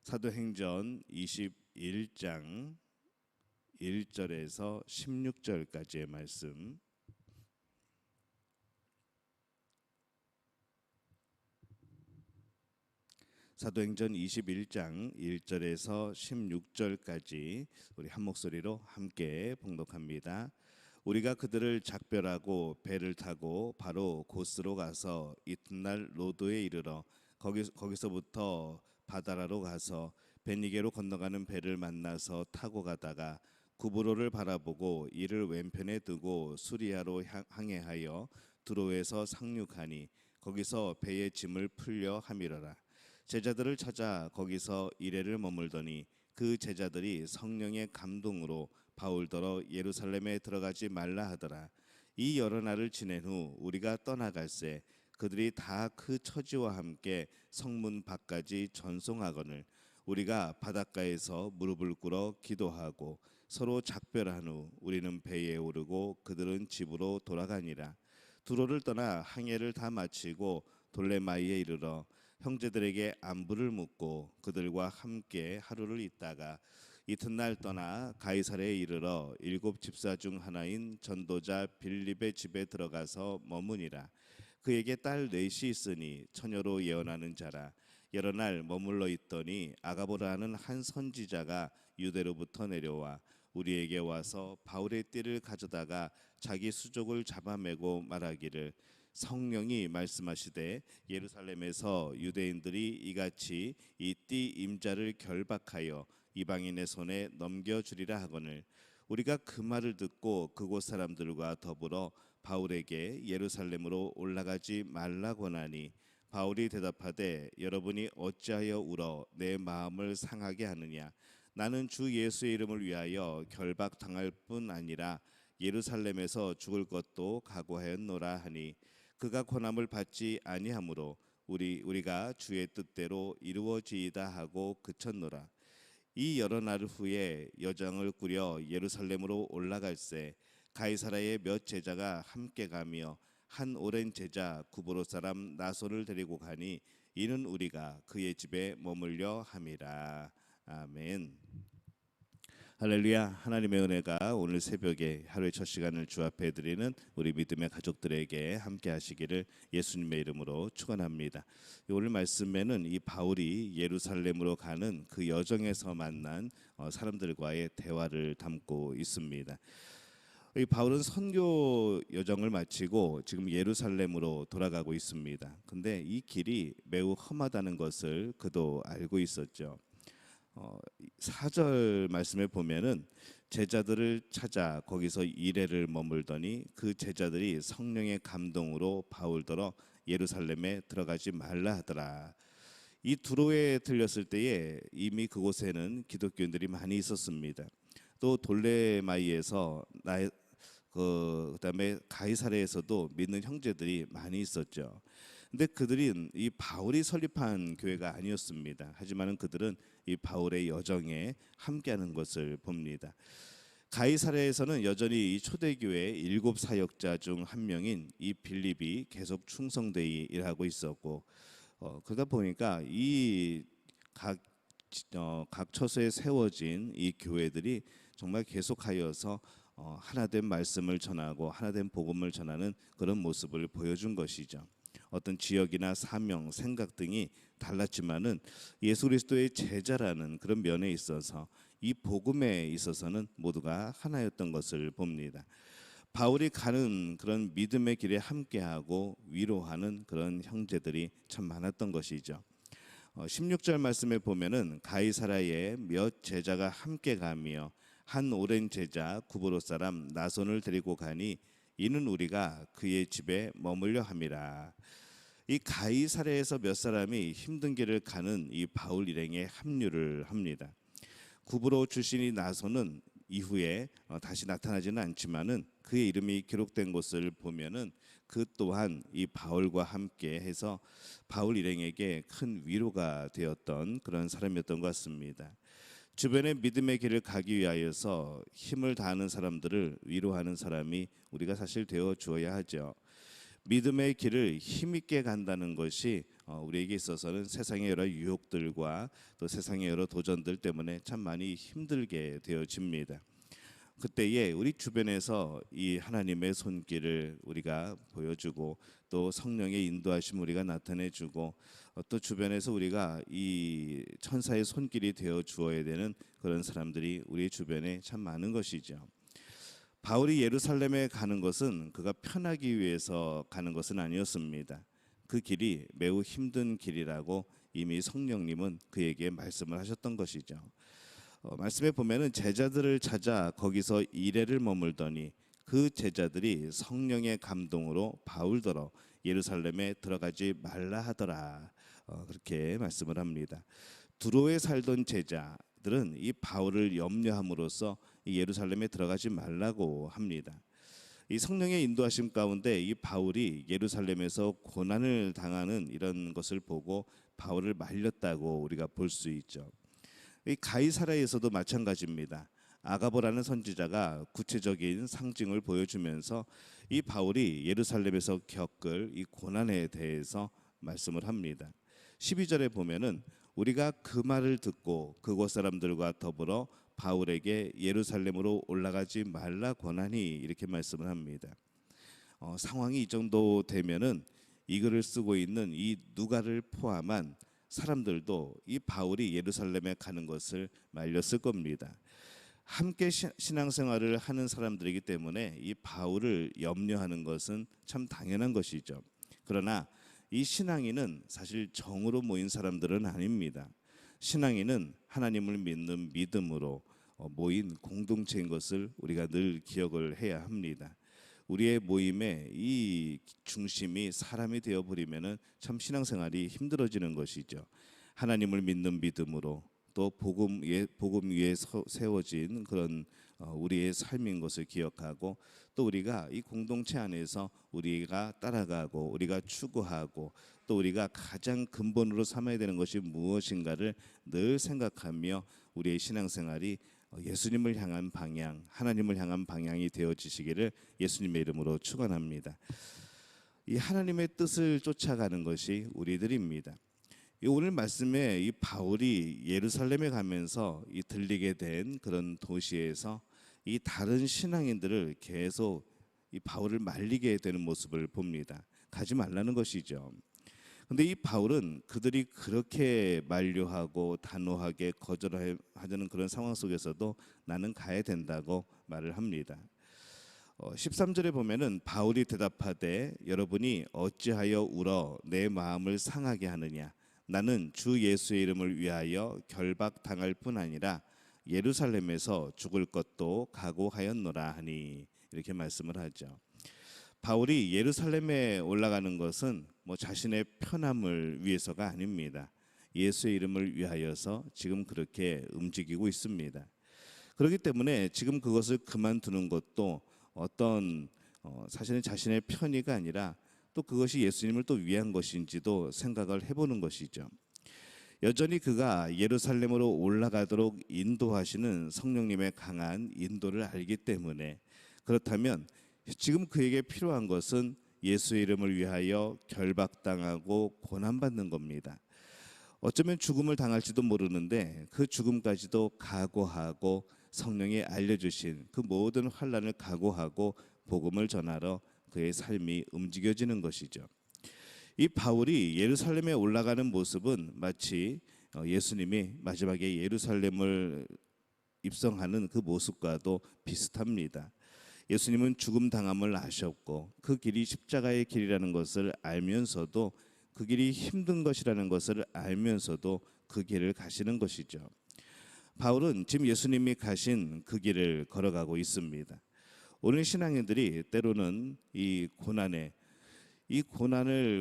사도행전 21장 1절에서 16절까지의 말씀. 사도행전 21장 1절에서 16절까지 우리 한 목소리로 함께 봉독합니다. 우리가 그들을 작별하고 배를 타고 바로 고스로 가서 이튿날 로도에 이르러 거기서부터 바다라로 가서 베니게로 건너가는 배를 만나서 타고 가다가 구브로를 바라보고 이를 왼편에 두고 수리아로 항해하여 두로에서 상륙하니 거기서 배의 짐을 풀려 함이러라. 제자들을 찾아 거기서 이레를 머물더니 그 제자들이 성령의 감동으로 바울더러 예루살렘에 들어가지 말라 하더라. 이 여러 날을 지낸 후 우리가 떠나갈새 그들이 다 그 처지와 함께 성문 밖까지 전송하거늘 우리가 바닷가에서 무릎을 꿇어 기도하고 서로 작별한 후 우리는 배에 오르고 그들은 집으로 돌아가니라. 두로를 떠나 항해를 다 마치고 돌레마이에 이르러 형제들에게 안부를 묻고 그들과 함께 하루를 있다가 이튿날 떠나 가이사랴에 이르러 7 집사 중 하나인 전도자 빌립의 집에 들어가서 머무니라. 그에게 딸 넷이 있으니 처녀로 예언하는 자라. 여러 날 머물러 있더니 아가보라 하는 한 선지자가 유대로부터 내려와 우리에게 와서 바울의 띠를 가져다가 자기 수족을 잡아매고 말하기를 성령이 말씀하시되 예루살렘에서 유대인들이 이같이 이 띠 임자를 결박하여 이방인의 손에 넘겨주리라 하거늘 우리가 그 말을 듣고 그곳 사람들과 더불어 바울에게 예루살렘으로 올라가지 말라고 하니 바울이 대답하되 여러분이 어찌하여 울어 내 마음을 상하게 하느냐. 나는 주 예수의 이름을 위하여 결박당할 뿐 아니라 예루살렘에서 죽을 것도 각오하였노라 하니 그가 권함을 받지 아니하므로 우리가 주의 뜻대로 이루어지이다 하고 그쳤노라. 이 여러 날 후에 여정을 꾸려 예루살렘으로 올라갈새 가이사랴의 몇 제자가 함께 가며 한 오랜 제자 구브로 사람 나손을 데리고 가니 이는 우리가 그의 집에 머물려 함이라. 아멘. 할렐루야. 하나님의 은혜가 오늘 새벽에 하루의 첫 시간을 주 앞에 드리는 우리 믿음의 가족들에게 함께 하시기를 예수님의 이름으로 축원합니다. 오늘 말씀에는 이 바울이 예루살렘으로 가는 그 여정에서 만난 사람들과의 대화를 담고 있습니다. 이 바울은 선교 여정을 마치고 지금 예루살렘으로 돌아가고 있습니다. 근데 이 길이 매우 험하다는 것을 그도 알고 있었죠. 4절 말씀에 보면은 제자들을 찾아 거기서 이레를 머물더니 그 제자들이 성령의 감동으로 바울더러 예루살렘에 들어가지 말라 하더라. 이 두로에 들렸을 때에 이미 그곳에는 기독교인들이 많이 있었습니다. 또 돌레마이에서 그다음에 가이사랴에서도 믿는 형제들이 많이 있었죠. 근데 그들은 이 바울이 설립한 교회가 아니었습니다. 하지만 그들은 이 바울의 여정에 함께하는 것을 봅니다. 가이사랴에서는 여전히 이 초대교회 7 사역자 중 한 명인 이 빌립이 계속 충성되어 일하고 있었고 그러다 보니까 이 각 처소에 세워진 이 교회들이 정말 계속하여서 하나된 말씀을 전하고 하나된 복음을 전하는 그런 모습을 보여준 것이죠. 어떤 지역이나 사명, 생각 등이 달랐지만은 예수 그리스도의 제자라는 그런 면에 있어서 이 복음에 있어서는 모두가 하나였던 것을 봅니다. 바울이 가는 그런 믿음의 길에 함께하고 위로하는 그런 형제들이 참 많았던 것이죠. 16절 말씀에 보면은 가이사랴에 몇 제자가 함께 가며 한 오랜 제자 구브로 사람 나손을 데리고 가니 이는 우리가 그의 집에 머물려 함이라. 이 가이사랴에서 몇 사람이 힘든 길을 가는 이 바울 일행에 합류를 합니다. 구브로 출신이 나손은 이후에 다시 나타나지는 않지만은 그의 이름이 기록된 곳을 보면은 그 또한 이 바울과 함께 해서 바울 일행에게 큰 위로가 되었던 그런 사람이었던 것 같습니다. 주변의 믿음의 길을 가기 위하여서 힘을 다하는 사람들을 위로하는 사람이 우리가 사실 되어 주어야 하죠. 믿음의 길을 힘있게 간다는 것이 우리에게 있어서는 세상의 여러 유혹들과 또 세상의 여러 도전들 때문에 참 많이 힘들게 되어집니다. 그때에 우리 주변에서 이 하나님의 손길을 우리가 보여주고 또 성령의 인도하심 우리가 나타내주고 또 주변에서 우리가 이 천사의 손길이 되어 주어야 되는 그런 사람들이 우리 주변에 참 많은 것이죠. 바울이 예루살렘에 가는 것은 그가 편하기 위해서 가는 것은 아니었습니다. 그 길이 매우 힘든 길이라고 이미 성령님은 그에게 말씀을 하셨던 것이죠. 말씀에 보면은 제자들을 찾아 거기서 2회를 머물더니 그 제자들이 성령의 감동으로 바울더러 예루살렘에 들어가지 말라 하더라. 그렇게 말씀을 합니다. 두로에 살던 제자들은 이 바울을 염려함으로써 이 예루살렘에 들어가지 말라고 합니다. 이 성령의 인도하심 가운데 이 바울이 예루살렘에서 고난을 당하는 이런 것을 보고 바울을 말렸다고 우리가 볼 수 있죠. 이 가이사랴에서도 마찬가지입니다. 아가보라는 선지자가 구체적인 상징을 보여주면서 이 바울이 예루살렘에서 겪을 이 고난에 대해서 말씀을 합니다. 12절에 보면은 우리가 그 말을 듣고 그곳 사람들과 더불어 바울에게 예루살렘으로 올라가지 말라 권하니 이렇게 말씀을 합니다. 상황이 이 정도 되면은 이 글을 쓰고 있는 이 누가를 포함한 사람들도 이 바울이 예루살렘에 가는 것을 말렸을 겁니다. 함께 신앙생활을 하는 사람들이기 때문에 이 바울을 염려하는 것은 참 당연한 것이죠. 그러나 이 신앙인은 사실 정으로 모인 사람들은 아닙니다. 신앙인은 하나님을 믿는 믿음으로 모인 공동체인 것을 우리가 늘 기억을 해야 합니다. 우리의 모임의 이 중심이 사람이 되어버리면은 참 신앙생활이 힘들어지는 것이죠. 하나님을 믿는 믿음으로 또 복음 위에 세워진 그런 우리의 삶인 것을 기억하고 또 우리가 이 공동체 안에서 우리가 따라가고 우리가 추구하고 또 우리가 가장 근본으로 삼아야 되는 것이 무엇인가를 늘 생각하며 우리의 신앙생활이 예수님을 향한 방향, 하나님을 향한 방향이 되어지시기를 예수님의 이름으로 축원합니다. 이 하나님의 뜻을 쫓아가는 것이 우리들입니다. 오늘 말씀에 이 바울이 예루살렘에 가면서 이 들리게 된 그런 도시에서 이 다른 신앙인들을 계속 이 바울을 말리게 되는 모습을 봅니다. 가지 말라는 것이죠. 근데 이 바울은 그들이 그렇게 만류하고 단호하게 거절하는 그런 상황 속에서도 나는 가야 된다고 말을 합니다. 13절에 보면은 바울이 대답하되 여러분이 어찌하여 울어 내 마음을 상하게 하느냐 나는 주 예수의 이름을 위하여 결박당할 뿐 아니라 예루살렘에서 죽을 것도 각오하였노라 하니 이렇게 말씀을 하죠. 바울이 예루살렘에 올라가는 것은 자신의 편함을 위해서가 아닙니다. 예수의 이름을 위하여서 지금 그렇게 움직이고 있습니다. 그렇기 때문에 지금 그것을 그만두는 것도 어떤 사실은 자신의 편의가 아니라 또 그것이 예수님을 또 위한 것인지도 생각을 해보는 것이죠. 여전히 그가 예루살렘으로 올라가도록 인도하시는 성령님의 강한 인도를 알기 때문에 그렇다면 지금 그에게 필요한 것은 예수의 이름을 위하여 결박당하고 고난받는 겁니다. 어쩌면 죽음을 당할지도 모르는데 그 죽음까지도 각오하고 성령이 알려주신 그 모든 환난을 각오하고 복음을 전하러 그의 삶이 움직여지는 것이죠. 이 바울이 예루살렘에 올라가는 모습은 마치 예수님이 마지막에 예루살렘을 입성하는 그 모습과도 비슷합니다. 예수님은 죽음 당함을 아셨고 그 길이 십자가의 길이라는 것을 알면서도 그 길이 힘든 것이라는 것을 알면서도 그 길을 가시는 것이죠. 바울은 지금 예수님이 가신 그 길을 걸어가고 있습니다. 오늘 신앙인들이 때로는 이 고난을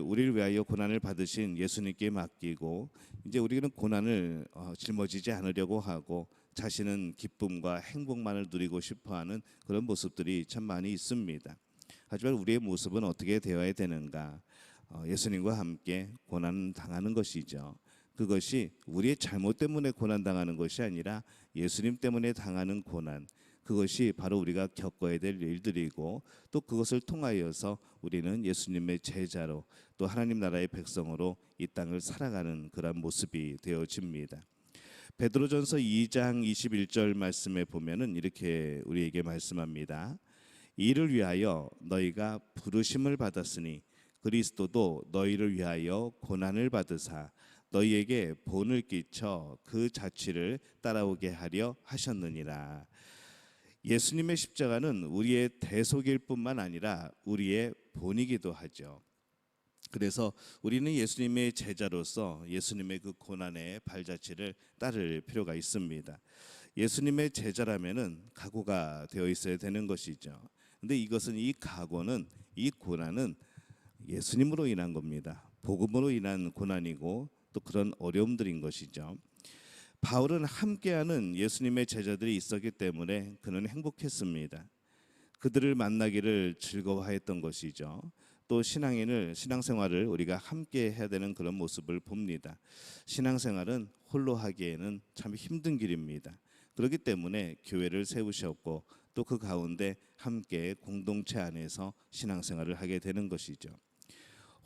우리를 위하여 고난을 받으신 예수님께 맡기고 이제 우리는 고난을 짊어지지 않으려고 하고 자신은 기쁨과 행복만을 누리고 싶어하는 그런 모습들이 참 많이 있습니다. 하지만 우리의 모습은 어떻게 되어야 되는가? 예수님과 함께 고난 당하는 것이죠. 그것이 우리의 잘못 때문에 고난 당하는 것이 아니라 예수님 때문에 당하는 고난, 그것이 바로 우리가 겪어야 될 일들이고 또 그것을 통하여서 우리는 예수님의 제자로 또 하나님 나라의 백성으로 이 땅을 살아가는 그런 모습이 되어집니다. 베드로전서 2장 21절 말씀에 보면은 이렇게 우리에게 말씀합니다. 이를 위하여 너희가 부르심을 받았으니 그리스도도 너희를 위하여 고난을 받으사 너희에게 본을 끼쳐 그 자취를 따라오게 하려 하셨느니라. 예수님의 십자가는 우리의 대속일 뿐만 아니라 우리의 본이기도 하죠. 그래서 우리는 예수님의 제자로서 예수님의 그 고난의 발자취를 따를 필요가 있습니다. 예수님의 제자라면은 각오가 되어 있어야 되는 것이죠. 근데 이것은 이 각오는 이 고난은 예수님으로 인한 겁니다. 복음으로 인한 고난이고 또 그런 어려움들인 것이죠. 바울은 함께하는 예수님의 제자들이 있었기 때문에 그는 행복했습니다. 그들을 만나기를 즐거워했던 것이죠. 또 신앙생활을 우리가 함께 해야 되는 그런 모습을 봅니다. 신앙생활은 홀로 하기에는 참 힘든 길입니다. 그렇기 때문에 교회를 세우셨고 또 그 가운데 함께 공동체 안에서 신앙생활을 하게 되는 것이죠.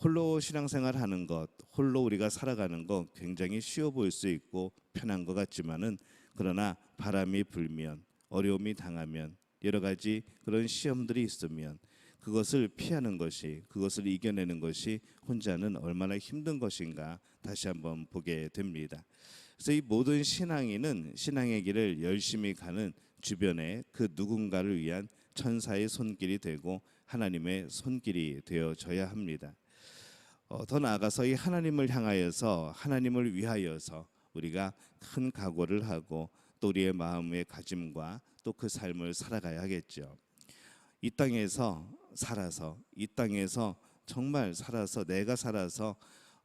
홀로 신앙생활 하는 것, 홀로 우리가 살아가는 것 굉장히 쉬워 보일 수 있고 편한 것 같지만은 그러나 바람이 불면 어려움이 당하면 여러 가지 그런 시험들이 있으면 그것을 피하는 것이 그것을 이겨내는 것이 혼자는 얼마나 힘든 것인가 다시 한번 보게 됩니다. 그래서 이 모든 신앙인은 신앙의 길을 열심히 가는 주변에 그 누군가를 위한 천사의 손길이 되고 하나님의 손길이 되어져야 합니다. 더 나아가서 이 하나님을 향하여서 하나님을 위하여서 우리가 큰 각오를 하고 또 우리의 마음의 가짐과 또 그 삶을 살아가야 하겠죠. 이 땅에서 살아서 이 땅에서 정말 살아서 내가 살아서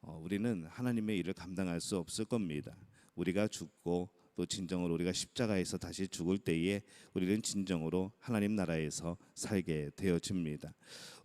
우리는 하나님의 일을 감당할 수 없을 겁니다. 우리가 죽고 또 진정으로 우리가 십자가에서 다시 죽을 때에 우리는 진정으로 하나님 나라에서 살게 되어집니다.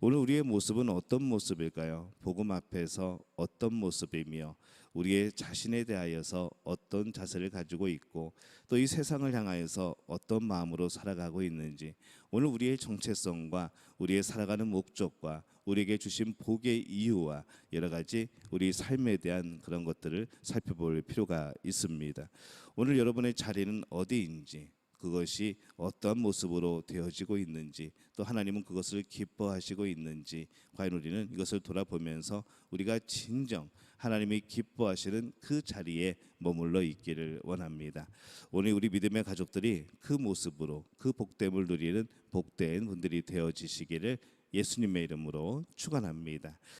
오늘 우리의 모습은 어떤 모습일까요? 복음 앞에서 어떤 모습이며 우리의 자신에 대하여서 어떤 자세를 가지고 있고 또 이 세상을 향하여서 어떤 마음으로 살아가고 있는지 오늘 우리의 정체성과 우리의 살아가는 목적과 우리에게 주신 복의 이유와 여러 가지 우리 삶에 대한 그런 것들을 살펴볼 필요가 있습니다. 오늘 여러분의 자리는 어디인지 그것이 어떠한 모습으로 되어지고 있는지 또 하나님은 그것을 기뻐하시고 있는지 과연 우리는 이것을 돌아보면서 우리가 진정 하나님이 기뻐하시는 그 자리에 머물러 있기를 원합니다. 오늘 우리 믿음의 가족들이 그 모습으로 그 복됨을 누리는 복된 분들이 되어지시기를 예수님의 이름으로 축원합니다.